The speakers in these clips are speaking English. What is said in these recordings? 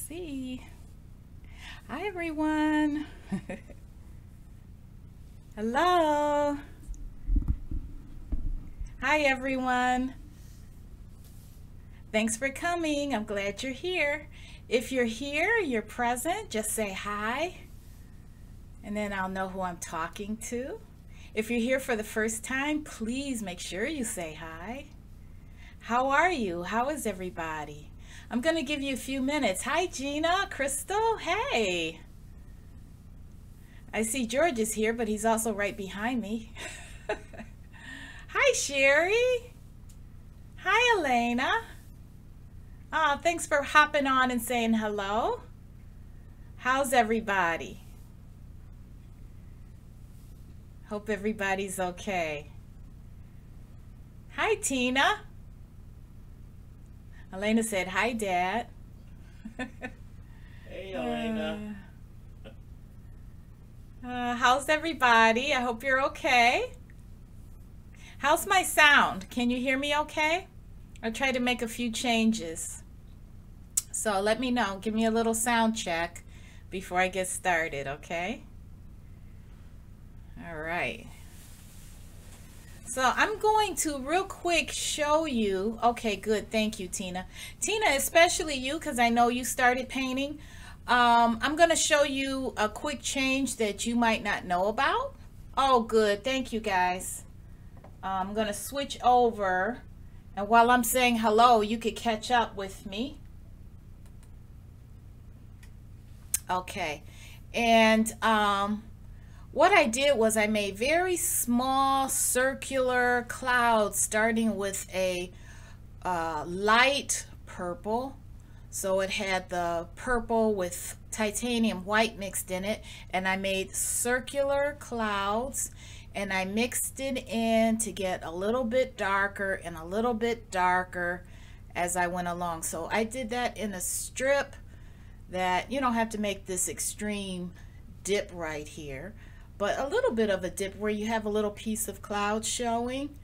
see. Hi, everyone. Hello. Hi, everyone. Thanks for coming. I'm glad you're here. If you're here, you're present, just say hi, and then I'll know who I'm talking to. If you're here for the first time, please make sure you say hi. How are you? How is everybody? I'm going to give you a few minutes. Hi, Gina, Crystal, hey. I see George is here, but he's also right behind me. Hi, Sherry. Hi, Elena. Thanks for hopping on and saying hello. How's everybody? Hope everybody's okay. Hi, Tina. Elena said, hi, Dad. Hey, Elena. How's everybody? I hope you're okay. How's my sound? Can you hear me okay? I tried to make a few changes. So let me know. Give me a little sound check before I get started, okay? All right. So I'm going to real quick show you. Okay, good. Thank you, Tina. Tina, especially you, because I know you started painting. I'm going to show you a quick change that you might not know about. Oh, good. Thank you, guys. I'm going to switch over. And while I'm saying hello, you could catch up with me. Okay. And what I did was I made very small circular clouds starting with a light purple. So it had the purple with titanium white mixed in it, and I made circular clouds, and I mixed it in to get a little bit darker and a little bit darker as I went along. So I did that in a strip that you don't have to make this extreme dip right here, but a little bit of a dip where you have a little piece of cloud showing,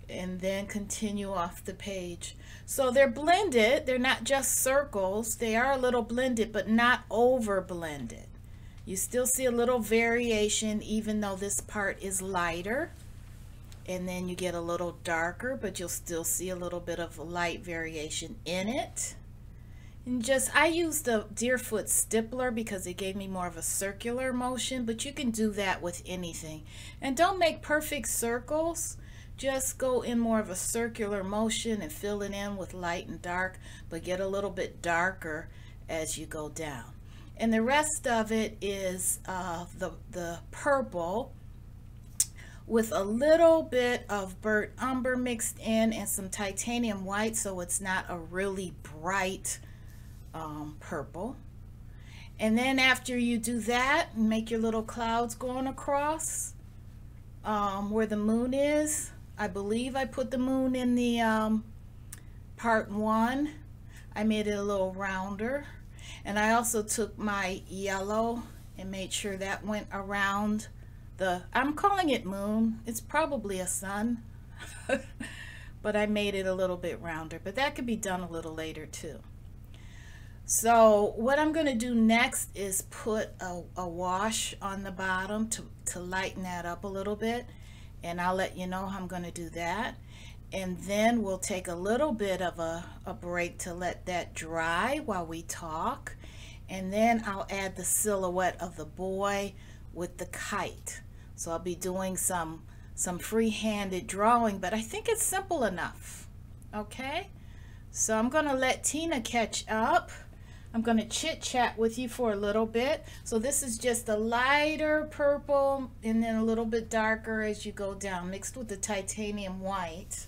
and then continue off the page. So they're blended. They're not just circles. They are a little blended, but not over blended. You still see a little variation even though this part is lighter, and then you get a little darker, but you'll still see a little bit of light variation in it. And just, I used the Deerfoot stippler because it gave me more of a circular motion, but you can do that with anything. And don't make perfect circles. Just go in more of a circular motion and fill it in with light and dark, but get a little bit darker as you go down. And the rest of it is the purple with a little bit of burnt umber mixed in and some titanium white, so it's not a really bright purple. And then after you do that, make your little clouds going across where the moon is. I believe I put the moon in the part 1. I made it a little rounder, and I also took my yellow and made sure that went around the, I'm calling it moon, it's probably a sun, but I made it a little bit rounder, but that could be done a little later too. So what I'm going to do next is put a wash on the bottom to lighten that up a little bit, and I'll let you know how I'm going to do that. And then we'll take a little bit of a break to let that dry while we talk, and then I'll add the silhouette of the boy with the kite. So I'll be doing some free-handed drawing, but I think it's simple enough. Okay, so I'm going to let Tina catch up. I'm going to chit chat with you for a little bit. So this is just a lighter purple and then a little bit darker as you go down, mixed with the titanium white.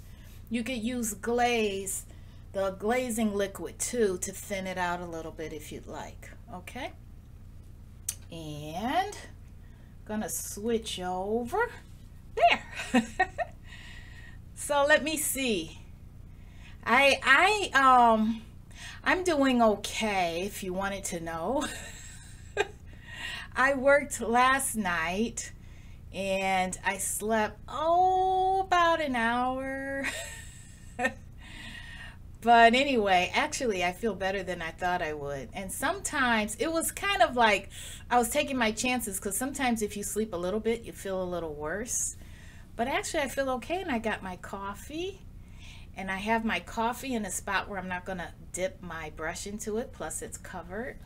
You could use glaze, the glazing liquid too, to thin it out a little bit if you'd like. Okay. And I'm going to switch over there. So let me see. I'm doing okay, if you wanted to know. I worked last night and I slept, about an hour. But anyway, actually, I feel better than I thought I would. And sometimes it was kind of like I was taking my chances, because sometimes if you sleep a little bit, you feel a little worse. But actually, I feel okay, and I got my coffee. And I have my coffee in a spot where I'm not going to dip my brush into it, plus it's covered.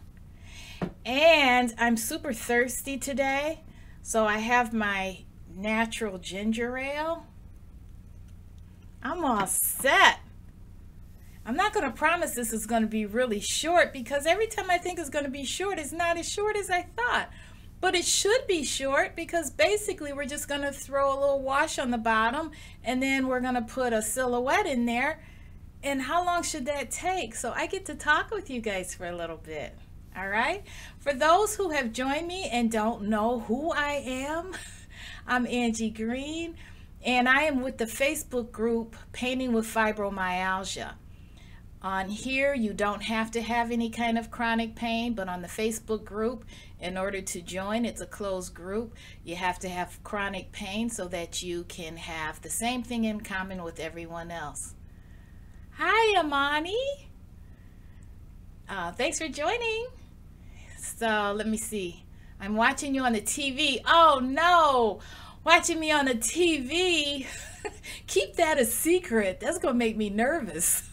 And I'm super thirsty today, so I have my natural ginger ale. I'm all set. I'm not going to promise this is going to be really short, because every time I think it's going to be short, it's not as short as I thought. But it should be short, because basically we're just going to throw a little wash on the bottom, and then we're going to put a silhouette in there. And how long should that take? So I get to talk with you guys for a little bit. All right. For those who have joined me and don't know who I am, I'm Angie Green, and I am with the Facebook group Painting with Fibromyalgia. On here, you don't have to have any kind of chronic pain, but on the Facebook group, in order to join, it's a closed group, you have to have chronic pain so that you can have the same thing in common with everyone else. Hi, Amani. Thanks for joining. So let me see. I'm watching you on the TV. Oh no, watching me on the TV. Keep that a secret. That's gonna make me nervous.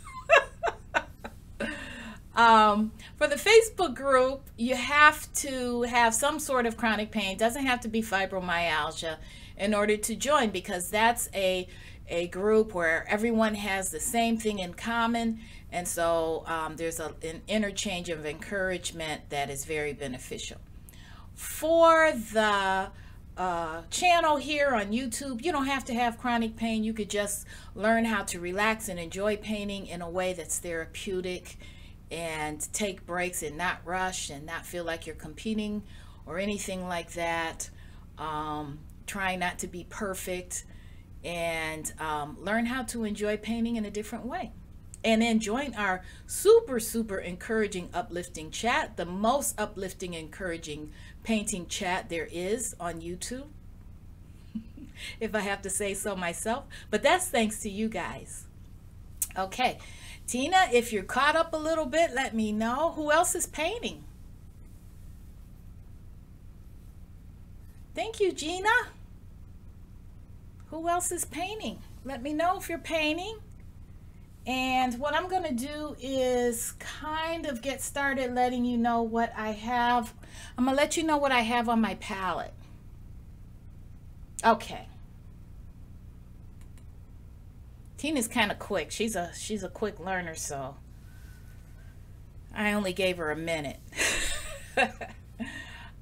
For the Facebook group, you have to have some sort of chronic pain. It doesn't have to be fibromyalgia in order to join, because that's a group where everyone has the same thing in common. And so there's an interchange of encouragement that is very beneficial. For the channel here on YouTube, you don't have to have chronic pain. You could just learn how to relax and enjoy painting in a way that's therapeutic, and take breaks and not rush and not feel like you're competing or anything like that. Trying not to be perfect, and learn how to enjoy painting in a different way. And then join our super encouraging, uplifting chat, the most uplifting, encouraging painting chat there is on YouTube, if I have to say so myself. But that's thanks to you guys. Okay, Tina, if you're caught up a little bit, let me know. Who else is painting? Thank you, Gina. Who else is painting? Let me know if you're painting. And what I'm going to do is kind of get started letting you know what I have. I'm going to let you know what I have on my palette. Okay. Tina's kind of quick. She's a quick learner, so I only gave her a minute.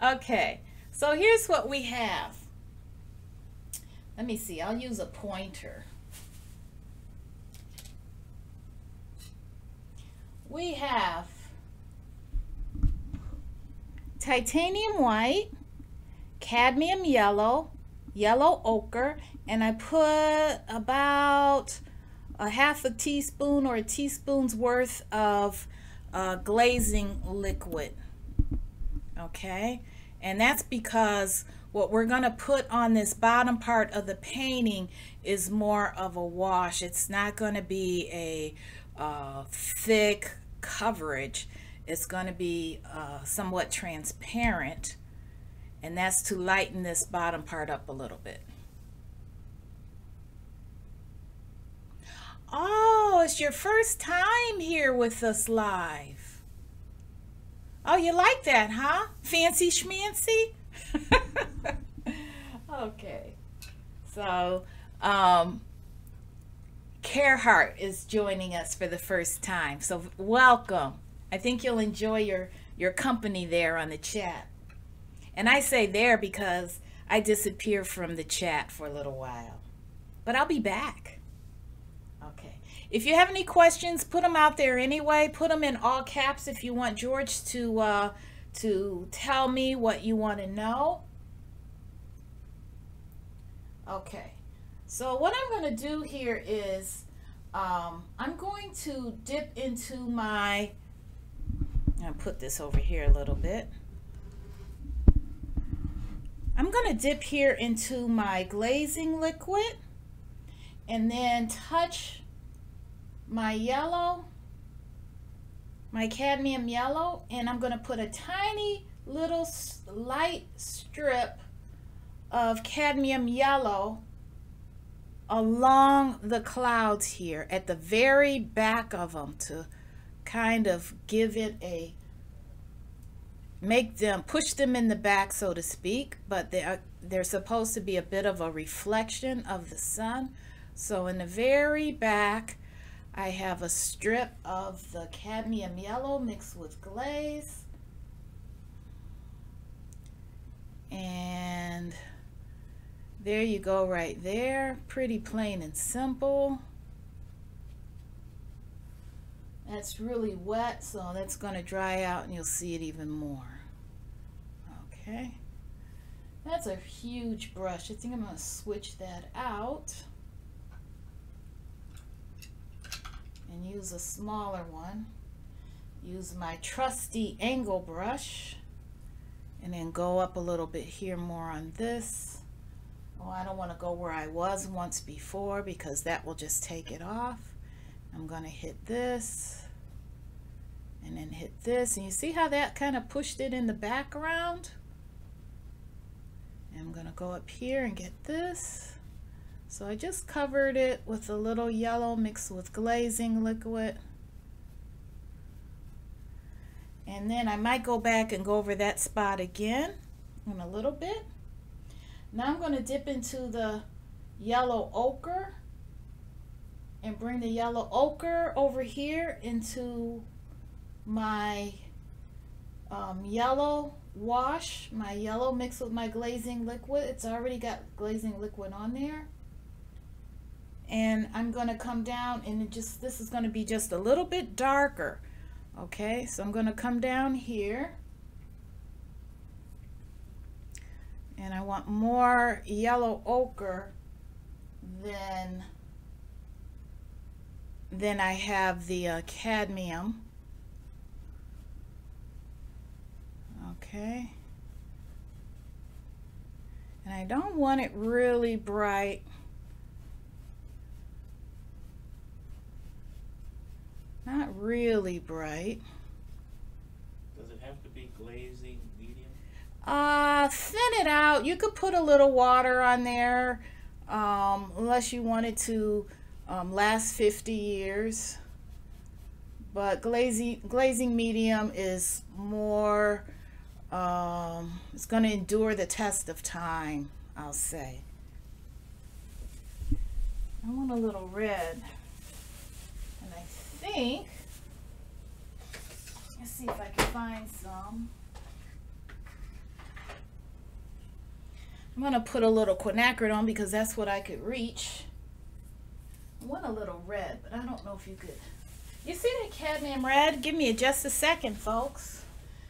Okay. So here's what we have. Let me see. I'll use a pointer. We have titanium white, cadmium yellow, yellow ochre, and I put about a half a teaspoon or a teaspoon's worth of glazing liquid. Okay, and that's because what we're going to put on this bottom part of the painting is more of a wash. It's not going to be a thick coverage. It's going to be somewhat transparent, and that's to lighten this bottom part up a little bit. Oh, it's your first time here with us live. Oh, you like that, huh? Fancy schmancy? Okay. So, Carehart is joining us for the first time. So, welcome. I think you'll enjoy your company there on the chat. And I say there because I disappear from the chat for a little while. But I'll be back. Okay. If you have any questions, put them out there anyway. Put them in all caps if you want George to tell me what you want to know. Okay. So what I'm going to do here is I'm going to dip into my, I'm going to put this over here a little bit. I'm going to dip here into my glazing liquid and then touch my yellow my cadmium yellow, and I'm going to put a tiny little light strip of cadmium yellow along the clouds here at the very back of them to kind of give it a, make them, push them in the back, so to speak, but they're supposed to be a bit of a reflection of the sun. So in the very back, I have a strip of the cadmium yellow mixed with glaze. And there you go right there. Pretty plain and simple. That's really wet, so that's going to dry out and you'll see it even more. Okay. That's a huge brush. I think I'm going to switch that out and use a smaller one. Use my trusty angle brush and then go up a little bit here more on this. Oh, I don't want to go where I was once before because that will just take it off. I'm going to hit this and then hit this, and you see how that kind of pushed it in the background? And I'm going to go up here and get this. So I just covered it with a little yellow mixed with glazing liquid. And then I might go back and go over that spot again in a little bit. Now I'm going to dip into the yellow ochre and bring the yellow ochre over here into my yellow wash, my yellow mixed with my glazing liquid. It's already got glazing liquid on there. And I'm going to come down and just, this is going to be just a little bit darker. Okay, so I'm going to come down here. And I want more yellow ochre than I have the cadmium. Okay. And I don't want it really bright. Not really bright. Does it have to be glazing medium? Thin it out. You could put a little water on there, unless you want it to last 50 years. But glazing medium is more, it's going to endure the test of time, I'll say. I want a little red. And I think, let's see if I can find some. I'm going to put a little quinacridone on because that's what I could reach. I want a little red, but I don't know if you could. You see that cadmium red? Give me just a second, folks.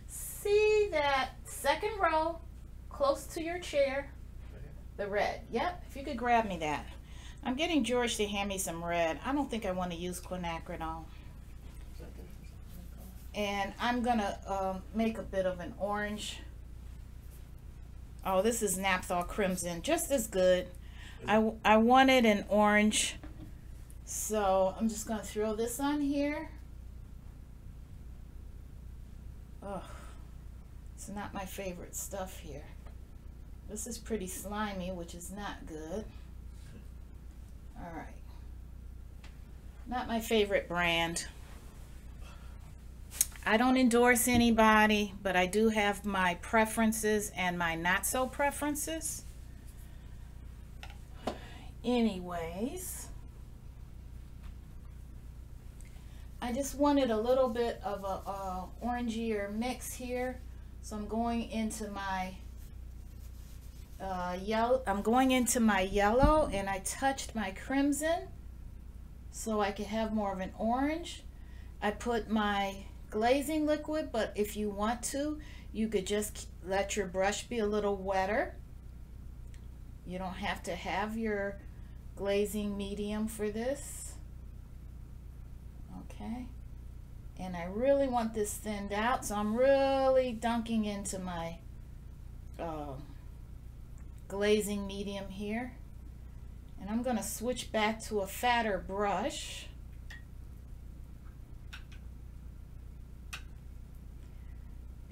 See that second row close to your chair? The red. Yep, if you could grab me that. I'm getting George to hand me some red. I don't think I want to use quinacridone. And I'm going to make a bit of an orange. Oh, this is Naphthol Crimson, just as good. I wanted an orange, so I'm just going to throw this on here. Oh, it's not my favorite stuff here. This is pretty slimy, which is not good. All right. Not my favorite brand. I don't endorse anybody, but I do have my preferences and my not so preferences. Anyways, I just wanted a little bit of a orangier mix here, so I'm going into my yellow. I'm going into my yellow, and I touched my crimson so I could have more of an orange. I put my glazing liquid, but if you want to, you could just let your brush be a little wetter. You don't have to have your glazing medium for this. Okay, and I really want this thinned out, so I'm really dunking into my glazing medium here, and I'm going to switch back to a fatter brush.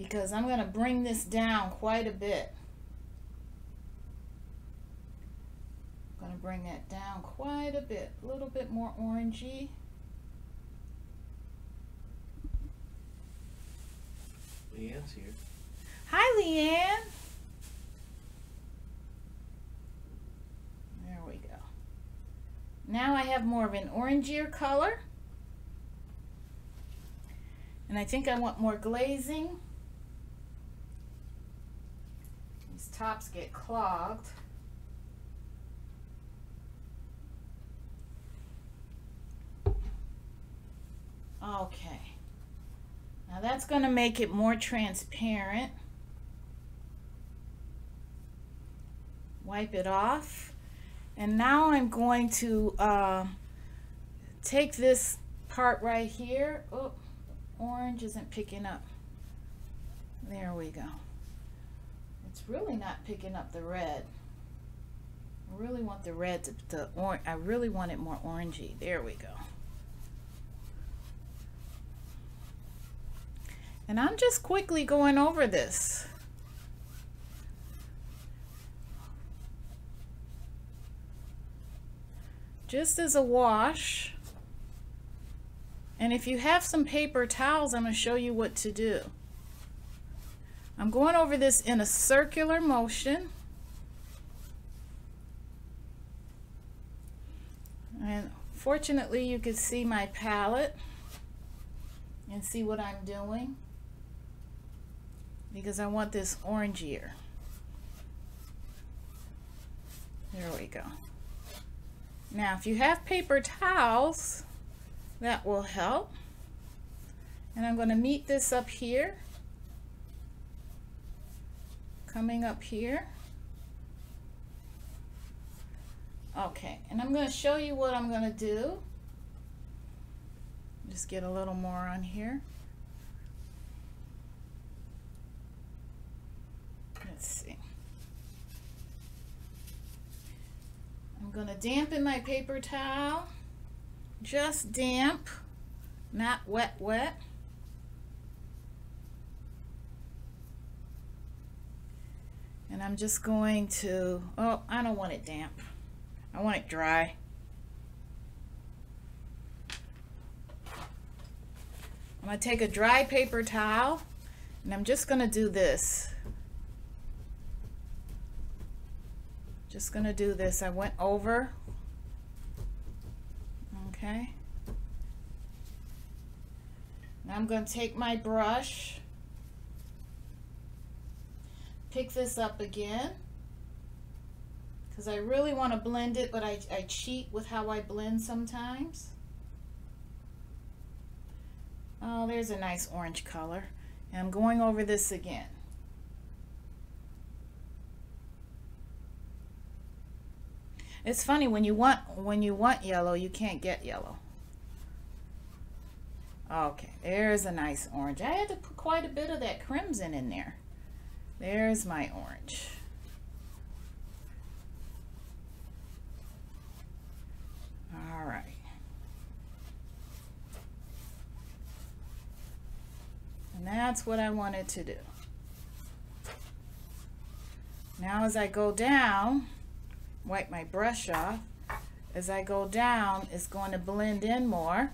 because I'm going to bring this down quite a bit. I'm going to bring that down quite a bit, a little bit more orangey. Leanne's here. Hi, Leanne. There we go. Now I have more of an orangier color. And I think I want more glazing. These tops get clogged. Okay. Now that's going to make it more transparent. Wipe it off. And now I'm going to take this part right here. Oh, orange isn't picking up. There we go. It's really not picking up the red. I really want the red I really want it more orangey. There we go. And I'm just quickly going over this. Just as a wash. And if you have some paper towels, I'm going to show you what to do. I'm going over this in a circular motion. And fortunately, you can see my palette and see what I'm doing, because I want this orangier. There we go. Now, if you have paper towels, that will help. And I'm going to meet this up here, coming up here. Okay, and I'm going to show you what I'm going to do. Just get a little more on here. Let's see. I'm going to dampen my paper towel. Just damp, not wet, wet. And I'm just going to, oh, I don't want it damp. I want it dry. I'm going to take a dry paper towel and I'm just going to do this. Just going to do this. I went over. Okay. Now I'm going to take my brush, pick this up again, because I really want to blend it, but I cheat with how I blend sometimes. Oh, there's a nice orange color. And I'm going over this again. It's funny, when you want yellow, you can't get yellow. Okay, there's a nice orange. I had to put quite a bit of that crimson in there. There's my orange. All right. And that's what I wanted to do. Now as I go down, wipe my brush off. As I go down, it's going to blend in more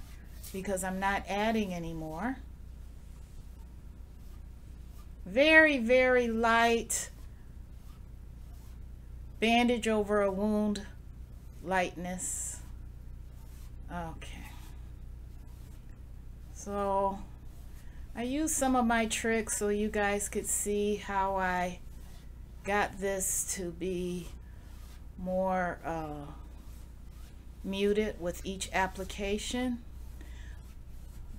because I'm not adding anymore. Very, very light bandage over a wound lightness. Okay. So I used some of my tricks so you guys could see how I got this to be more muted with each application,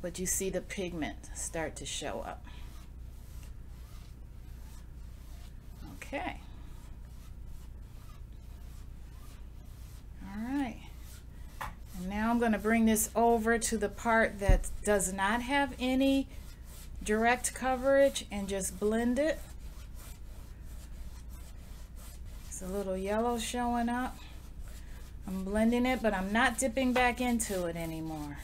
but you see the pigment start to show up. Okay. All right. And now I'm going to bring this over to the part that does not have any direct coverage and just blend it. It's a little yellow showing up. I'm blending it, but I'm not dipping back into it anymore.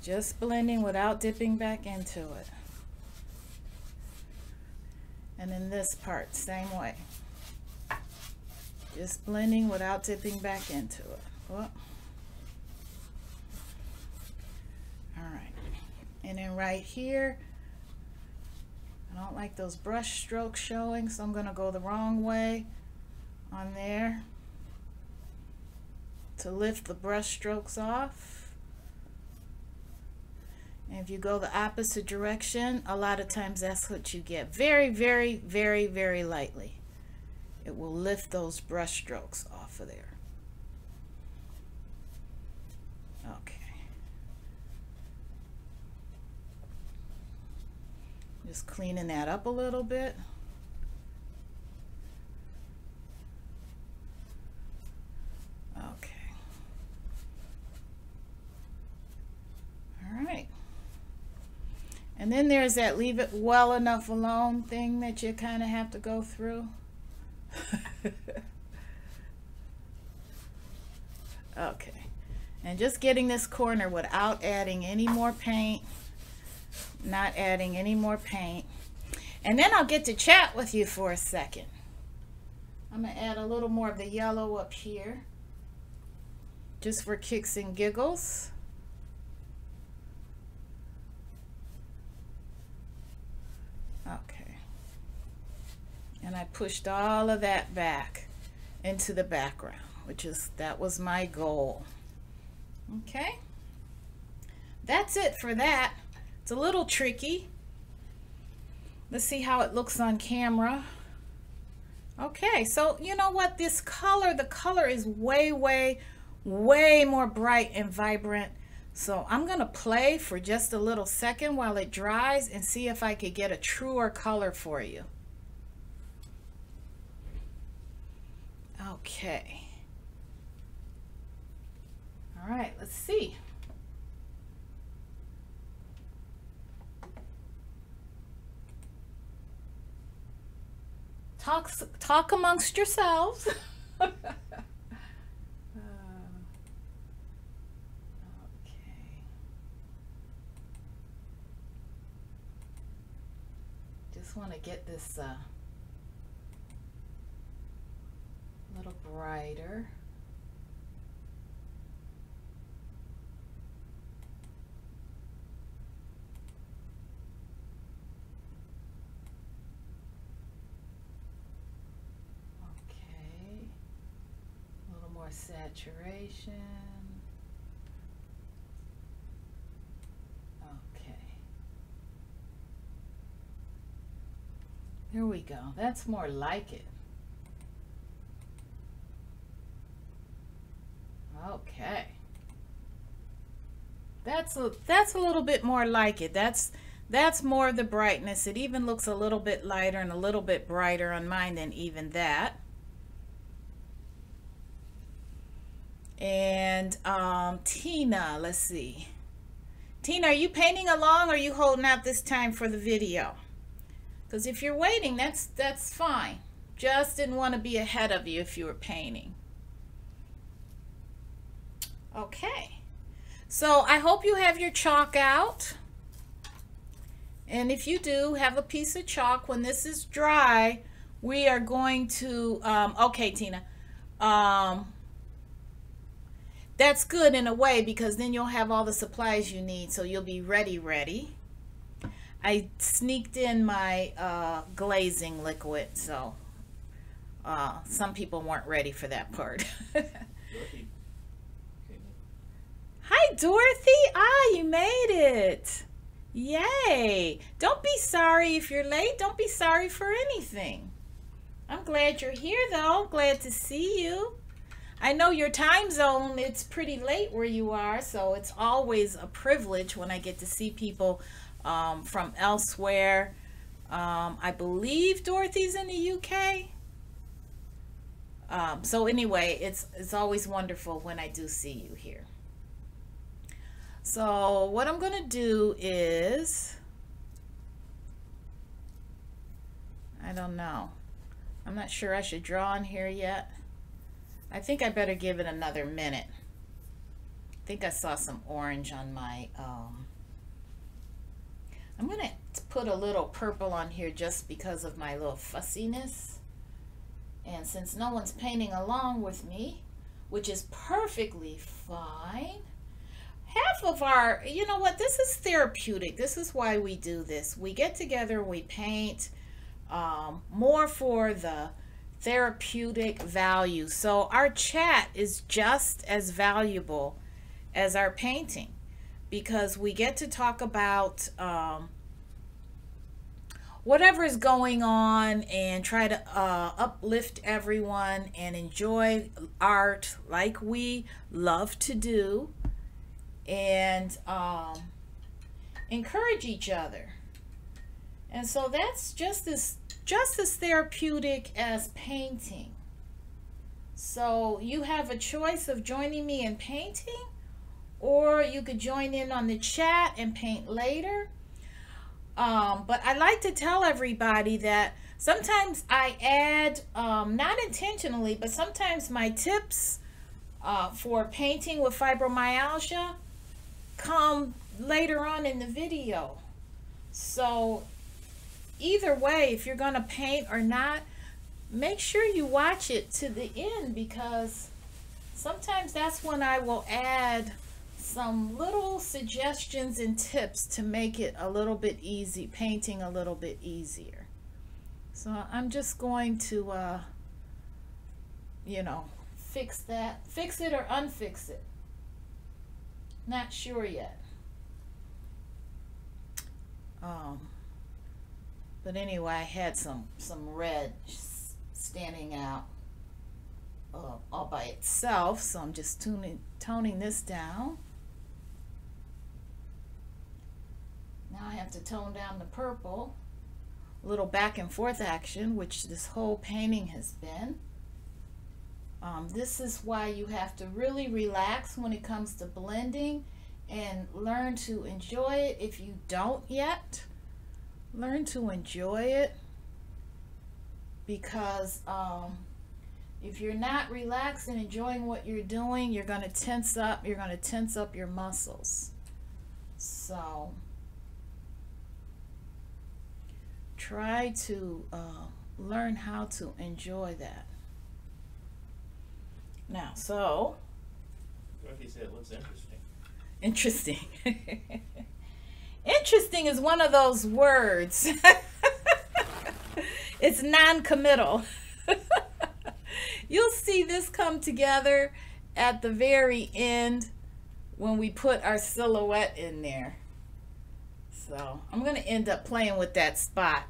Just blending without dipping back into it. And then this part, same way. Just blending without dipping back into it. Whoop. All right. And then right here, I don't like those brush strokes showing, so I'm going to go the wrong way on there to lift the brush strokes off. And if you go the opposite direction, a lot of times that's what you get. Very, very, very, very lightly. It will lift those brush strokes off of there. Okay. Just cleaning that up a little bit. Okay. All right. And then there's that leave it well enough alone thing that you kind of have to go through. Okay. And just getting this corner without adding any more paint. Not adding any more paint. And then I'll get to chat with you for a second. I'm going to add a little more of the yellow up here. Just for kicks and giggles. Okay. And I pushed all of that back into the background, that was my goal. Okay. That's it for that. It's a little tricky. Let's see how it looks on camera. Okay, so you know what? This color, the color is way, way, way more bright and vibrant. So I'm going to play for just a little second while it dries and see if I could get a truer color for you. Okay. All right, let's see. Talk amongst yourselves. Okay. Just want to get this a little brighter. Saturation. Okay. Here we go. That's more like it. Okay. That's a little bit more like it. That's more of the brightness. It even looks a little bit lighter and a little bit brighter on mine than even that. And Tina, let's see. Tina, are you painting along or are you holding out this time for the video? Because if you're waiting, that's fine. Just didn't want to be ahead of you if you were painting. Okay. So I hope you have your chalk out. And if you do, have a piece of chalk. When this is dry, we are going to, okay, Tina. That's good in a way because then you'll have all the supplies you need, so you'll be ready. I sneaked in my glazing liquid, so some people weren't ready for that part. Hi, Dorothy. Ah, you made it. Yay. Don't be sorry if you're late. Don't be sorry for anything. I'm glad you're here, though. Glad to see you. I know your time zone, it's pretty late where you are, so it's always a privilege when I get to see people from elsewhere. I believe Dorothy's in the UK. So anyway, it's always wonderful when I do see you here. So what I'm going to do is, I don't know. I'm not sure I should draw in here yet. I think I better give it another minute. I think I saw some orange on my, I'm I'm going to put a little purple on here just because of my little fussiness. And since no one's painting along with me, which is perfectly fine, half of our, you know what, this is therapeutic. This is why we do this. We get together and we paint more for the therapeutic value. So our chat is just as valuable as our painting, because we get to talk about whatever is going on and try to uplift everyone and enjoy art like we love to do, and encourage each other. And so that's just as therapeutic as painting. So you have a choice of joining me in painting, or you could join in on the chat and paint later. But I like to tell everybody that sometimes I add, not intentionally, but sometimes my tips for painting with fibromyalgia come later on in the video. So either way, if you're going to paint or not, make sure you watch it to the end, because sometimes that's when I will add some little suggestions and tips to make it a little bit easy, painting a little bit easier. So I'm just going to you know, fix it or unfix it. Not sure yet. But anyway, I had some red standing out all by itself, so I'm just toning this down. Now I have to tone down the purple. A little back and forth action, which this whole painting has been. This is why you have to really relax when it comes to blending and learn to enjoy it. If you don't yet, learn to enjoy it, because if you're not relaxed and enjoying what you're doing, you're going to tense up. You're going to tense up your muscles. So try to learn how to enjoy that. Now, so Dorothy said it looks interesting. Interesting. Interesting is one of those words. It's non-committal. You'll see this come together at the very end when we put our silhouette in there. So I'm going to end up playing with that spot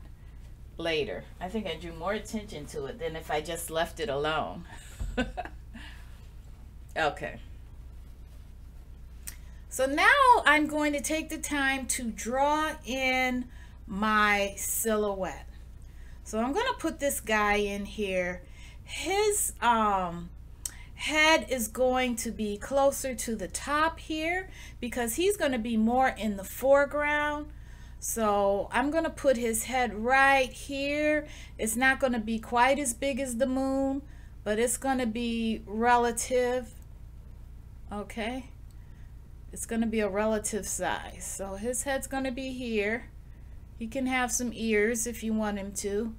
later. I think I drew more attention to it than if I just left it alone. Okay. So now I'm going to take the time to draw in my silhouette. So I'm going to put this guy in here. His head is going to be closer to the top here because he's going to be more in the foreground. So I'm going to put his head right here. It's not going to be quite as big as the moon, but it's going to be relative. Okay. It's going to be a relative size. So his head's going to be here. He can have some ears if you want him to.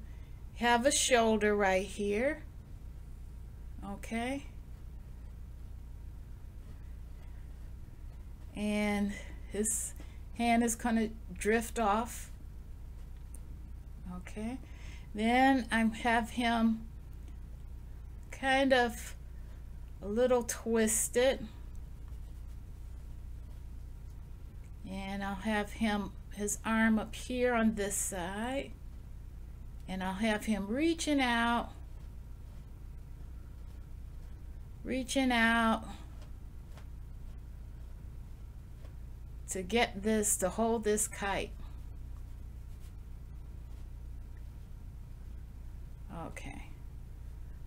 Have a shoulder right here. Okay. And his hand is going to drift off. Okay. Then I have him kind of a little twisted. And I'll have him, his arm up here on this side. And I'll have him reaching out to get this, to hold this kite. Okay.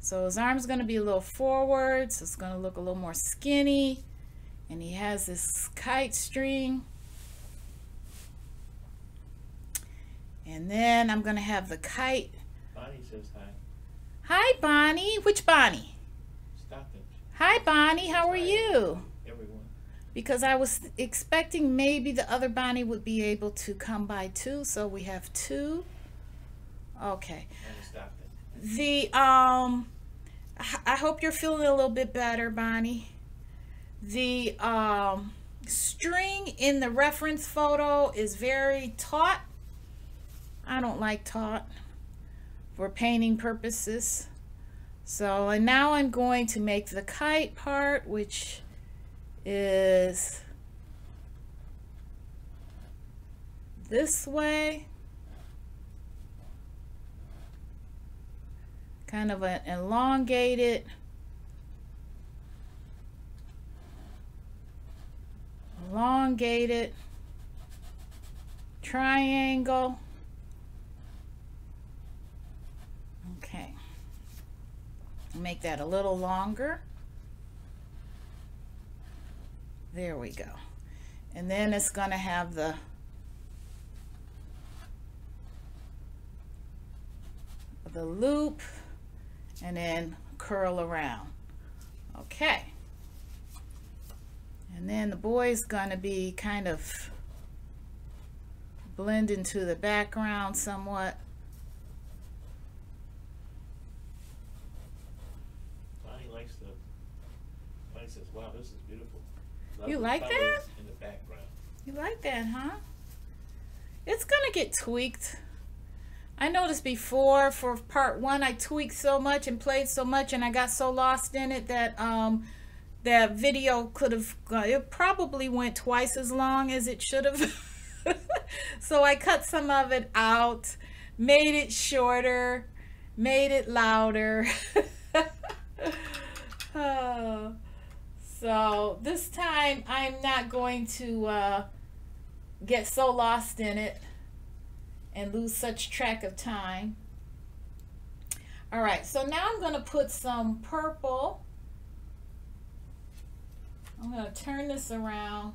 So his arm's going to be a little forward, so it's going to look a little more skinny. And he has this kite string. And then I'm going to have the kite. Bonnie says hi. Hi, Bonnie. Which Bonnie? Stoppage. Hi, Bonnie. How are you? Everyone. because I was expecting maybe the other Bonnie would be able to come by too. So we have two. Okay. The I hope you're feeling a little bit better, Bonnie. The string in the reference photo is very taut. I don't like taut for painting purposes. So, and now I'm going to make the kite part, which is this way. Kind of an elongated triangle. Okay. Make that a little longer. There we go. And then it's going to have the loop and then curl around. Okay. And then the boy's going to be kind of blend into the background somewhat. Bonnie says, wow, this is beautiful. You like that? In the background. You like that, huh? It's going to get tweaked. I noticed before for part one, I tweaked so much and played so much and I got so lost in it that that video could have, it probably went twice as long as it should have. So I cut some of it out, made it shorter, made it louder. Oh. So this time I'm not going to get so lost in it and lose such track of time. All right, so now I'm going to put some purple. I'm going to turn this around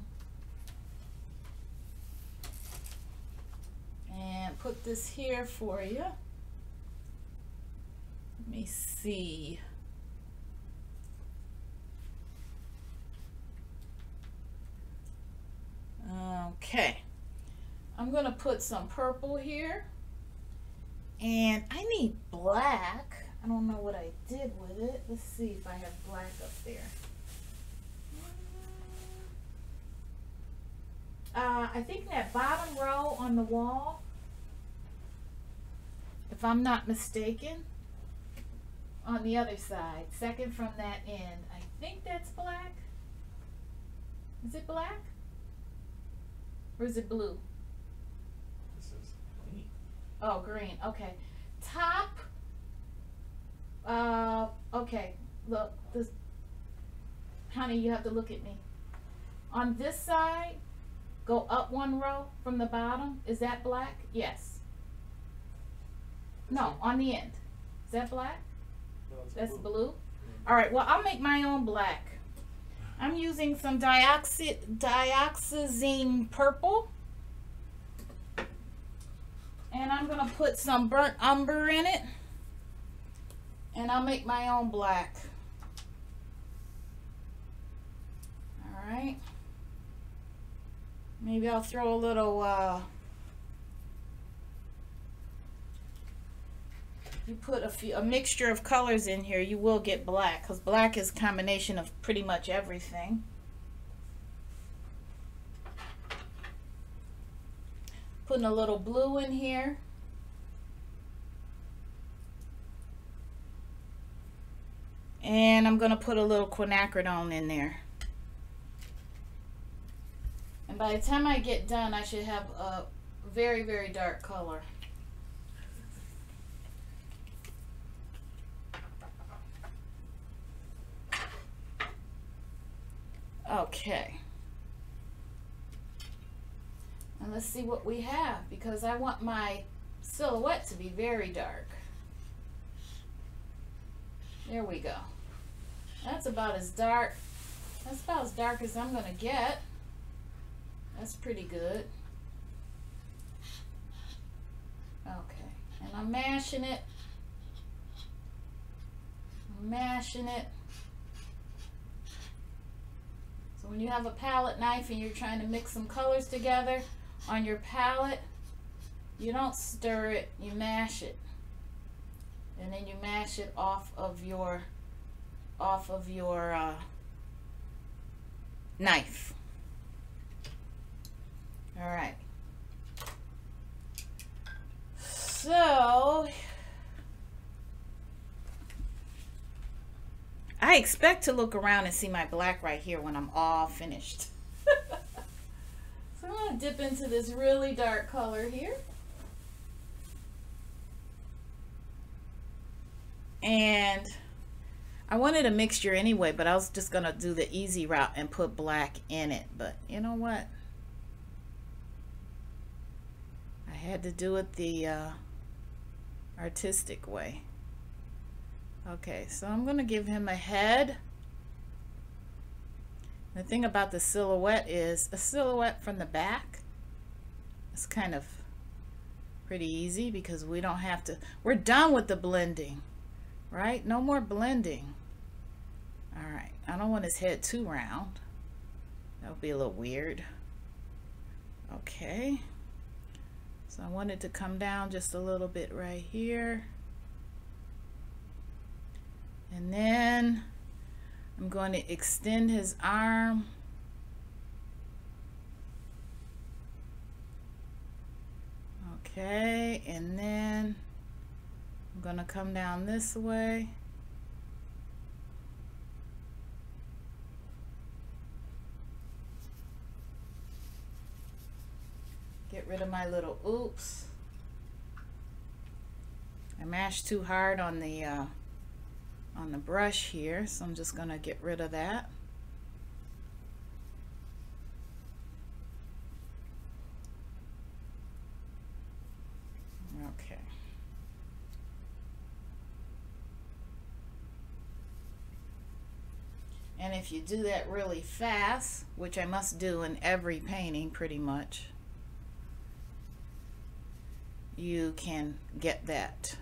and put this here for you. Let me see. Okay. I'm going to put some purple here. And I need black. I don't know what I did with it. Let's see if I have black up there. I think that bottom row on the wall, if I'm not mistaken, on the other side, second from that end, I think that's black. Is it black? Or is it blue? This is green. Oh, green. Okay. Top. Okay. Look, this. Honey, you have to look at me. On this side, go up one row from the bottom. Is that black? Yes. No, on the end. Is that black? No, That's blue. blue? All right. Well, I'll make my own black. I'm using some Dioxazine purple. And I'm going to put some burnt umber in it. And I'll make my own black. All right. Maybe I'll throw a little, you put a mixture of colors in here, you will get black, because black is a combination of pretty much everything. Putting a little blue in here. And I'm going to put a little quinacridone in there. And by the time I get done, I should have a very, very dark color. Okay. And let's see what we have, because I want my silhouette to be very dark. There we go. That's about as dark. That's about as dark as I'm going to get. That's pretty good. Okay. And I'm mashing it. I'm mashing it. So when you have a palette knife and you're trying to mix some colors together on your palette, you don't stir it, you mash it. And then you mash it off of your knife. All right. So I expect to look around and see my black right here when I'm all finished. So I'm going to dip into this really dark color here. And I wanted a mixture anyway, but I was just going to do the easy route and put black in it. But you know what? I had to do it the artistic way. Okay, so I'm going to give him a head. The thing about the silhouette is a silhouette from the back. It's kind of pretty easy because we don't have to, we're done with the blending, right? No more blending. All right, I don't want his head too round. That would be a little weird. Okay, so I want it to come down just a little bit right here. And then I'm going to extend his arm. Okay, and then I'm going to come down this way. Get rid of my little oops. I mashed too hard on the brush here, so I'm just going to get rid of that. Okay. And if you do that really fast, which I must do in every painting pretty much, you can get that.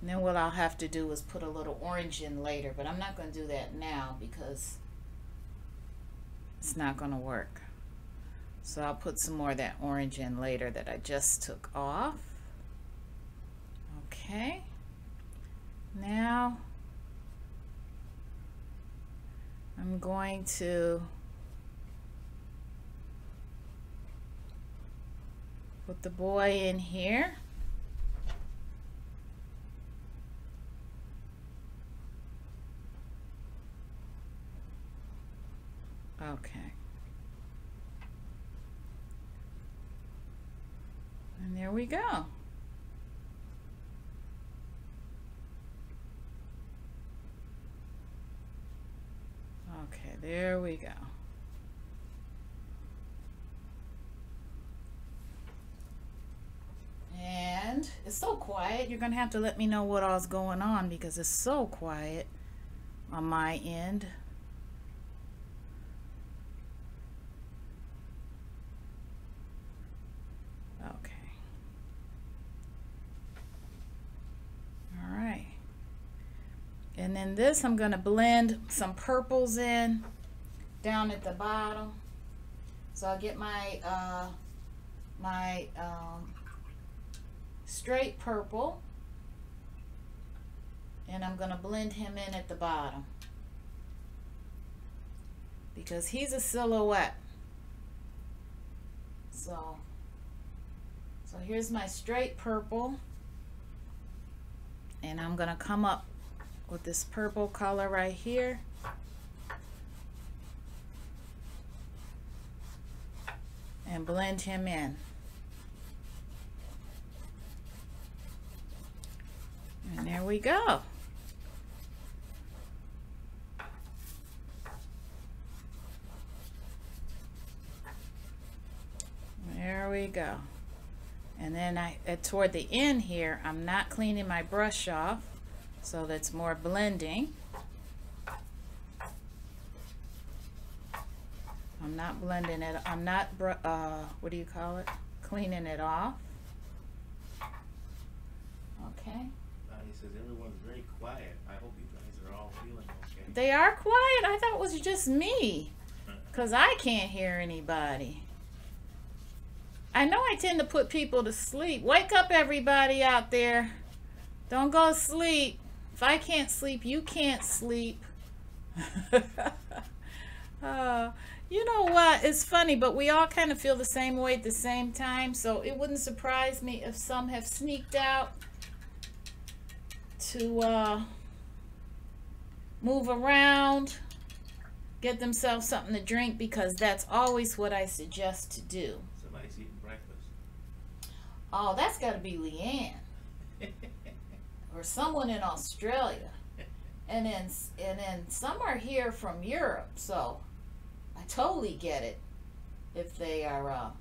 And then what I'll have to do is put a little orange in later, but I'm not going to do that now because it's not going to work. So I'll put some more of that orange in later that I just took off. Okay. Now I'm going to put the boy in here. Okay. And there we go. Okay, there we go. And it's so quiet. You're going to have to let me know what all's going on because it's so quiet on my end. And then this, I'm going to blend some purples in down at the bottom. So I'll get my straight purple, and I'm going to blend him in at the bottom because he's a silhouette. So here's my straight purple, and I'm going to come up with this purple color right here. And blend him in. And there we go. There we go. And then toward the end here, I'm not cleaning my brush off, so that's more blending. I'm not blending it. I'm not, what do you call it? Cleaning it off. Okay. He says everyone's very quiet. I hope you guys are all feeling okay. They are quiet? I thought it was just me. Because I can't hear anybody. I know I tend to put people to sleep. Wake up, everybody out there. Don't go to sleep. If I can't sleep, you can't sleep. You know what? It's funny, but we all kind of feel the same way at the same time. So it wouldn't surprise me if some have sneaked out to move around, get themselves something to drink, because that's always what I suggest to do. Somebody's eating breakfast. Oh, that's got to be Leanne. Or someone in Australia. And then some are here from Europe, so I totally get it if they are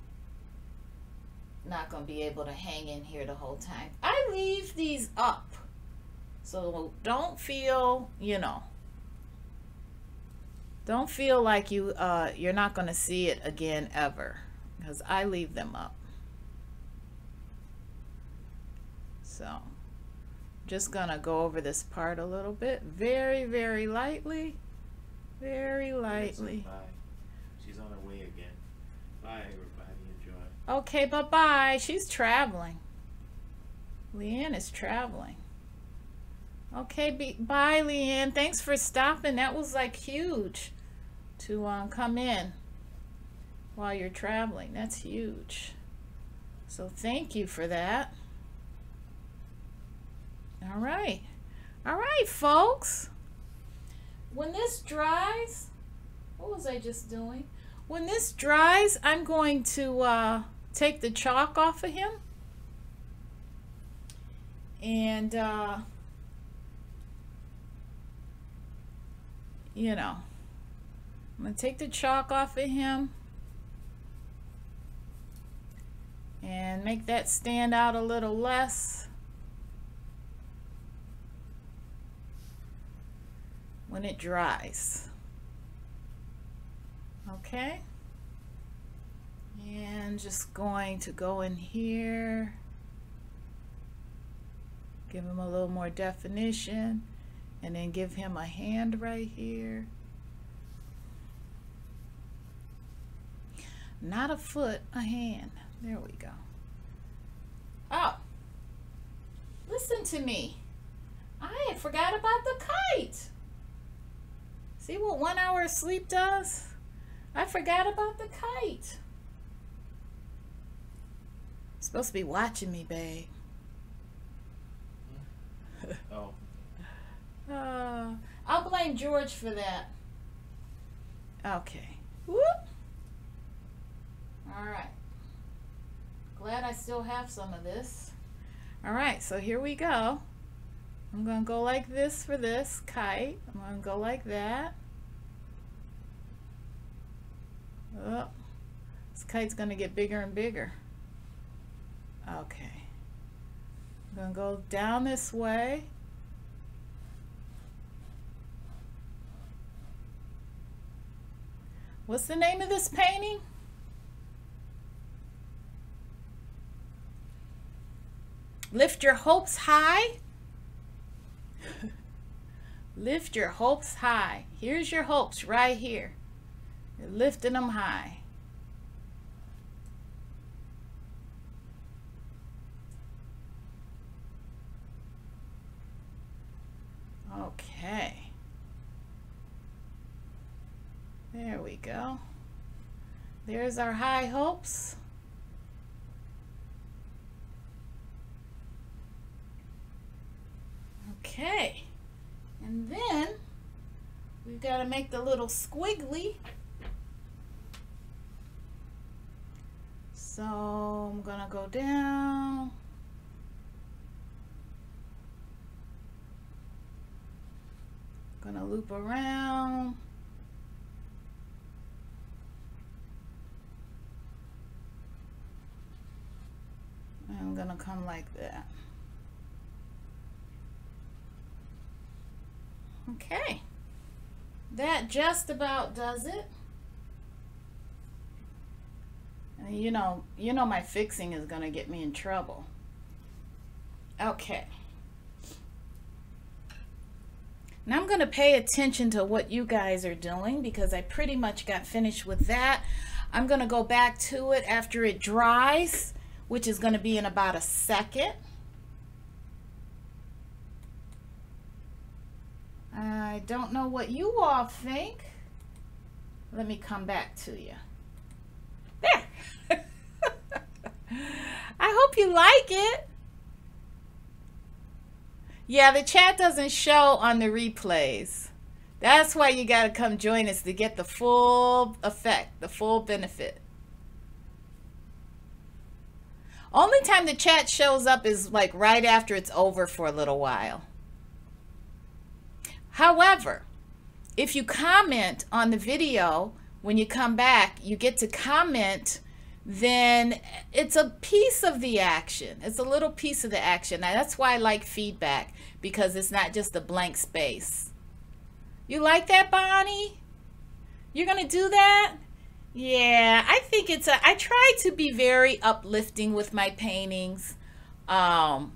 not going to be able to hang in here the whole time. I leave these up, so don't feel, don't feel like you're not going to see it again ever, because I leave them up. So just gonna go over this part a little bit, very, very lightly, very lightly. Bye. She's on her way again. Bye, everybody. Enjoy. Okay, bye-bye. She's traveling. Leanne is traveling. Okay, bye, Leanne. Thanks for stopping. That was like huge to come in while you're traveling. That's huge. So thank you for that. All right, folks. When this dries, what was I just doing? When this dries, I'm going to take the chalk off of him, and I'm gonna take the chalk off of him and make that stand out a little less. When it dries. Okay, and just going to go in here, give him a little more definition, and then give him a hand right here. Not a foot, a hand. There we go. Oh, listen to me. I had forgot about the kite. See what 1 hour of sleep does? I forgot about the kite. You're supposed to be watching me, babe. Oh. I'll blame George for that. Okay. Whoop. All right. Glad I still have some of this. All right, so here we go. I'm going to go like this for this kite. I'm going to go like that. Oh, this kite's going to get bigger and bigger. Okay. I'm going to go down this way. What's the name of this painting? Lift Your Hopes High. Lift your hopes high. Here's your hopes right here. You're lifting them high. Okay. There we go. There's our high hopes. Okay. And then we've got to make the little squiggly. So I'm gonna go down. Gonna loop around. And I'm gonna come like that. Okay, that just about does it. And you know my fixing is gonna get me in trouble. Okay. And I'm going to pay attention to what you guys are doing because I pretty much got finished with that. I'm going to go back to it after it dries, which is going to be in about a second. I don't know what you all think. Let me come back to you. There. I hope you like it. Yeah, the chat doesn't show on the replays. That's why you got to come join us to get the full effect, the full benefit. Only time the chat shows up is like right after it's over for a little while. However, if you comment on the video, when you come back, you get to comment, then it's a piece of the action. It's a little piece of the action. Now, that's why I like feedback, because it's not just a blank space. You like that, Bonnie? You're going to do that? Yeah, I think I try to be very uplifting with my paintings. Let's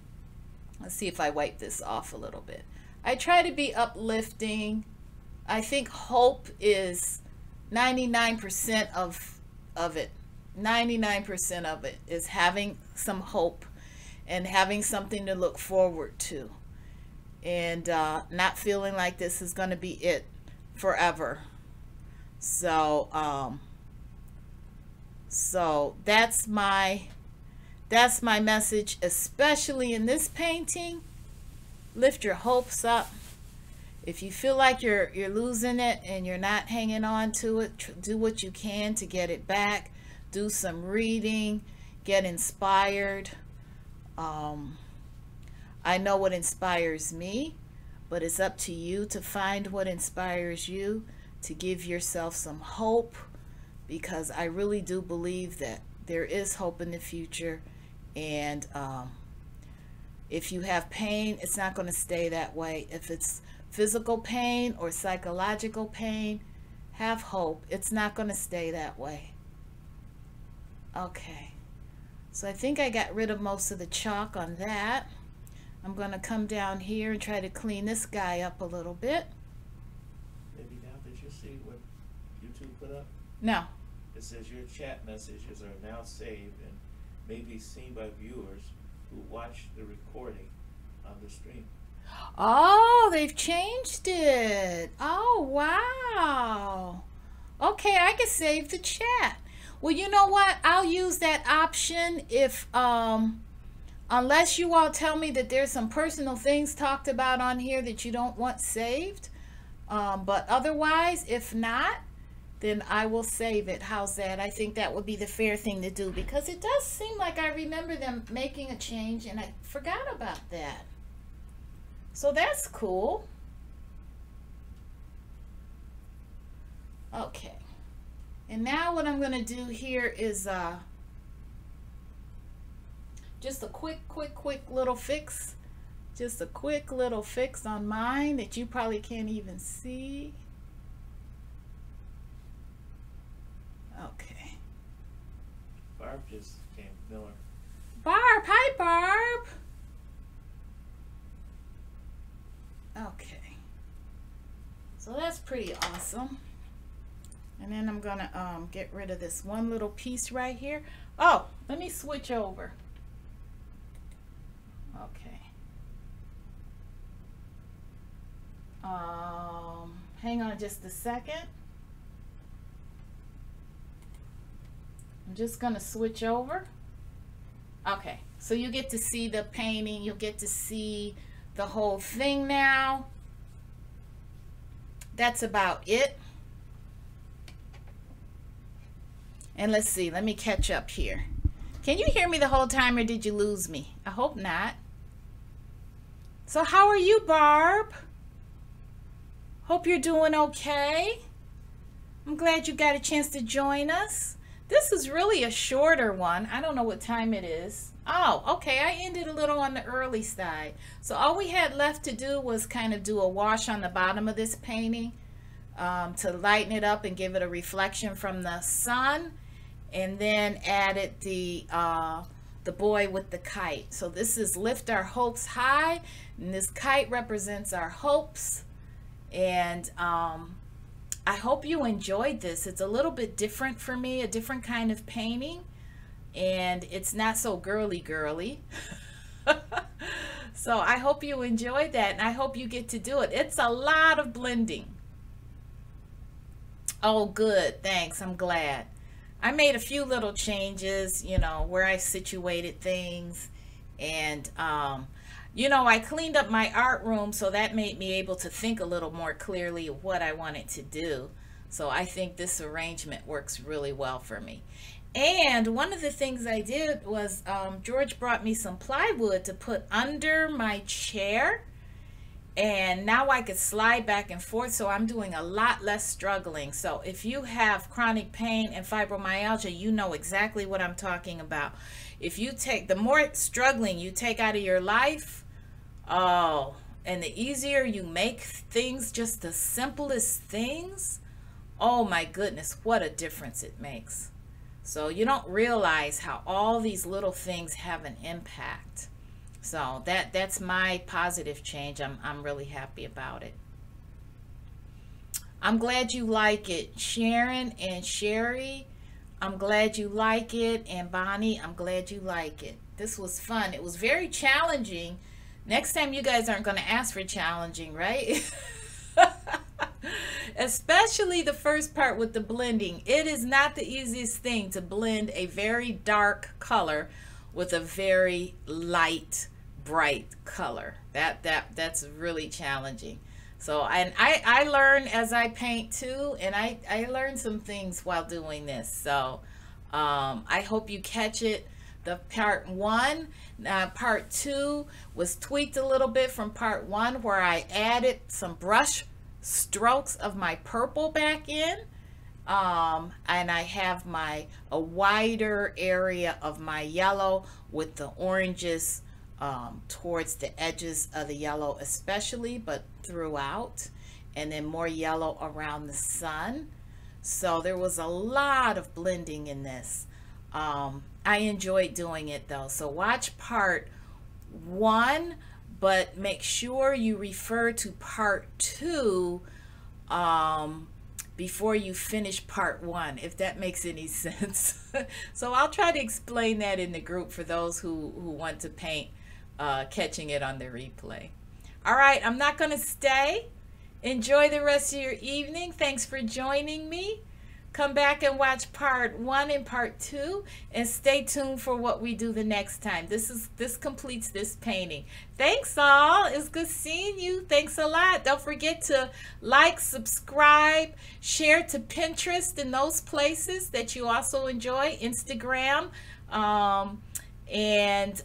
see if I wipe this off a little bit. I try to be uplifting. I think hope is 99% of it. 99% of it is having some hope and having something to look forward to, and not feeling like this is going to be it forever. So that's my message, especially in this painting. Lift your hopes up. If you feel like you're losing it and you're not hanging on to it, do what you can to get it back. Do some reading, get inspired. I know what inspires me, but it's up to you to find what inspires you, to give yourself some hope, because I really do believe that there is hope in the future. And if you have pain, it's not going to stay that way. If it's physical pain or psychological pain, have hope. It's not going to stay that way. Okay, so I think I got rid of most of the chalk on that. I'm going to come down here and try to clean this guy up a little bit. Maybe now, did you see what YouTube put up? No. It says your chat messages are now saved and may be seen by viewers who watch the recording on the stream. Oh, they've changed it. Oh, wow. Okay, I can save the chat. Well, you know what? I'll use that option if, unless you all tell me that there's some personal things talked about on here that you don't want saved. But otherwise, if not, then I will save it. How's that? I think that would be the fair thing to do, because it does seem like I remember them making a change and I forgot about that. So that's cool. Okay. And now what I'm going to do here is just a quick little fix. Just a quick little fix on mine that you probably can't even see. Okay. Barb just came, Miller. Barb, hi Barb. Okay. So that's pretty awesome. And then I'm gonna get rid of this one little piece right here. Oh, let me switch over. Okay. Hang on just a second. I'm just gonna switch over. Okay, so you get to see the painting, you'll get to see the whole thing now. That's about it. And let's see, let me catch up here. Can you hear me the whole time, or did you lose me? I hope not. So how are you, Barb? Hope you're doing okay. I'm glad you got a chance to join us. This is really a shorter one. I don't know what time it is. Oh, okay, I ended a little on the early side. So all we had left to do was kind of do a wash on the bottom of this painting to lighten it up and give it a reflection from the sun. And then added the boy with the kite. So this is Lift Our Hopes High, and this kite represents our hopes And I hope you enjoyed this. It's a little bit different for me, a different kind of painting, and it's not so girly. So I hope you enjoyed that, and I hope you get to do it. It's a lot of blending. Oh, good. Thanks. I'm glad. I made a few little changes, you know, where I situated things, and you know, I cleaned up my art room, so that made me able to think a little more clearly of what I wanted to do. So I think this arrangement works really well for me. And one of the things I did was George brought me some plywood to put under my chair, and now I could slide back and forth, so I'm doing a lot less struggling. So if you have chronic pain and fibromyalgia, you know exactly what I'm talking about. If you take, the more struggling you take out of your life, oh, and the easier you make things, just the simplest things, oh my goodness, what a difference it makes. So you don't realize how all these little things have an impact. So that's my positive change. I'm really happy about it. I'm glad you like it. Sharon and Sherry, I'm glad you like it. And Bonnie, I'm glad you like it. This was fun. It was very challenging. Next time you guys aren't going to ask for challenging, right? Especially the first part with the blending. It is not the easiest thing to blend a very dark color with a very light, bright color. That's really challenging. So, and I learn as I paint too, and I learned some things while doing this. So I hope you catch it. The part 1, part 2 was tweaked a little bit from part 1, where I added some brush strokes of my purple back in, and I have a wider area of my yellow with the oranges towards the edges of the yellow especially, but throughout, and then more yellow around the sun. So there was a lot of blending in this. I enjoyed doing it though. So watch part 1, but make sure you refer to part 2 before you finish part 1, if that makes any sense. So I'll try to explain that in the group for those who want to paint catching it on the replay. All right, I'm not going to stay. Enjoy the rest of your evening. Thanks for joining me. Come back and watch part 1 and part 2, and stay tuned for what we do the next time. This completes this painting. Thanks all. It's good seeing you. Thanks a lot. Don't forget to like, subscribe, share to Pinterest and those places that you also enjoy, Instagram, and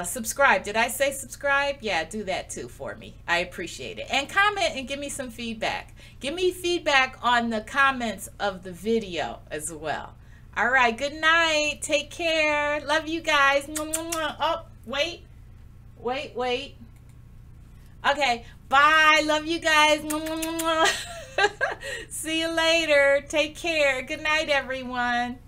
subscribe. Did I say subscribe? Yeah, do that too for me. I appreciate it. And comment and give me some feedback. Give me feedback on the comments of the video as well. All right, good night. Take care. Love you guys. Oh, wait. Okay, bye. Love you guys. See you later. Take care. Good night, everyone.